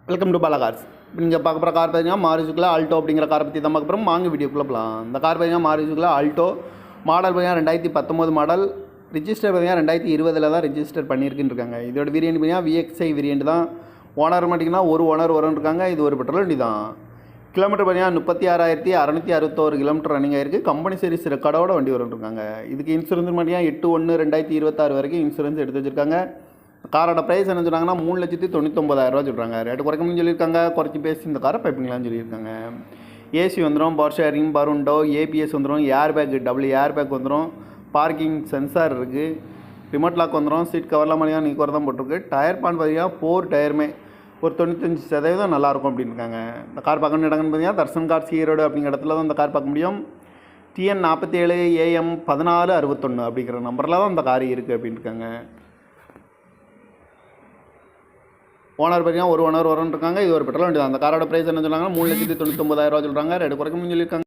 Welcome to Bala cars. இப்போ நீங்கள் பார்க்க போகிற கார் பார்த்தீங்கன்னா மாருதிக்குள்ள ஆல்டோ அப்படிங்கிற காரை பற்றி தான் பார்க்க போகிறோம். வாங்க வீடியோக்குள்ளே போகலாம். இந்த கார் பார்த்தீங்கன்னா மாருதிக்குள்ள ஆல்டோ மாடல் பார்த்தீங்கன்னா 2019 மாடல். ரிஜிஸ்டர் பார்த்தீங்கன்னா 2020 தான் ரிஜிஸ்டர் பண்ணியிருக்குன்னு இருக்காங்க. இதோட வேரியன்ட் பார்த்தீங்கன்னா விஎக்ஸ்ஐ வேரியன்ட் தான். ஓனர் பார்த்தீங்கன்னா ஒரு ஓனர் வரும்னு இருக்காங்க. இது ஒரு பெட்ரோல் வண்டி தான். கிலோமீட்டர் பார்த்தீங்கன்னா 36,661 கிலோமீட்டர் ரன்னிங் ஆயிருக்கு. கம்பெனி சர்வீஸ் ரெக்கார்டோட வண்டி வரும்னு இருக்காங்க. இதுக்கு இன்சூரன்ஸ் பார்த்தீங்கன்னா 8/1/2026 வரைக்கும் இன்சூரன்ஸ் எடுத்து வச்சுருக்காங்க. காரோட ப்ரைஸ் என்ன சொல்கிறாங்கன்னா 3,99,000 சொல்கிறாங்க. ரேட்டு குறைக்கணும்னு சொல்லியிருக்காங்க. குறைச்சி பேசி இந்த காரை பைப்பிங்களான்னு சொல்லியிருக்காங்க. ஏசி வந்துடும், power sharing, power window, ABS வந்துடும், air bag, double air bag வந்துடும், பார்க்கிங் சென்சார் இருக்குது, ரிமோட் லாக் வந்துடும், சீட் கவர்லாம் மணியாக நீக்கோர் தான் போட்டிருக்கு. டயர் பான் பார்த்தீங்கன்னா 4 டயருமே ஒரு 95% நல்லாயிருக்கும் அப்படின்னு இருக்காங்க. இந்த கார் பார்க்கணும் இடங்கன்னு பார்த்தீங்கன்னா தர்சன் கார்ஸ் ஈரோடு அப்படிங்கிற இடத்துல தான் இந்த கார் பார்க்க முடியும். TN 47 AM 1461 அப்படிங்கிற நம்பரில் தான் இந்த கார் இருக்குது அப்படின்னு இருக்காங்க. ஓனர் பார்த்தீங்கன்னா ஒரு ஓனர் வரும்னு இருக்காங்க. இது ஒரு பெட்ரோல் வண்டி தான். அந்த காரோட ப்ரைஸ் என்ன சொல்கிறாங்க 3,99,000 சொல்கிறாங்க. ரேட்டு குறைக்கணும்னு சொல்லியிருக்காங்க.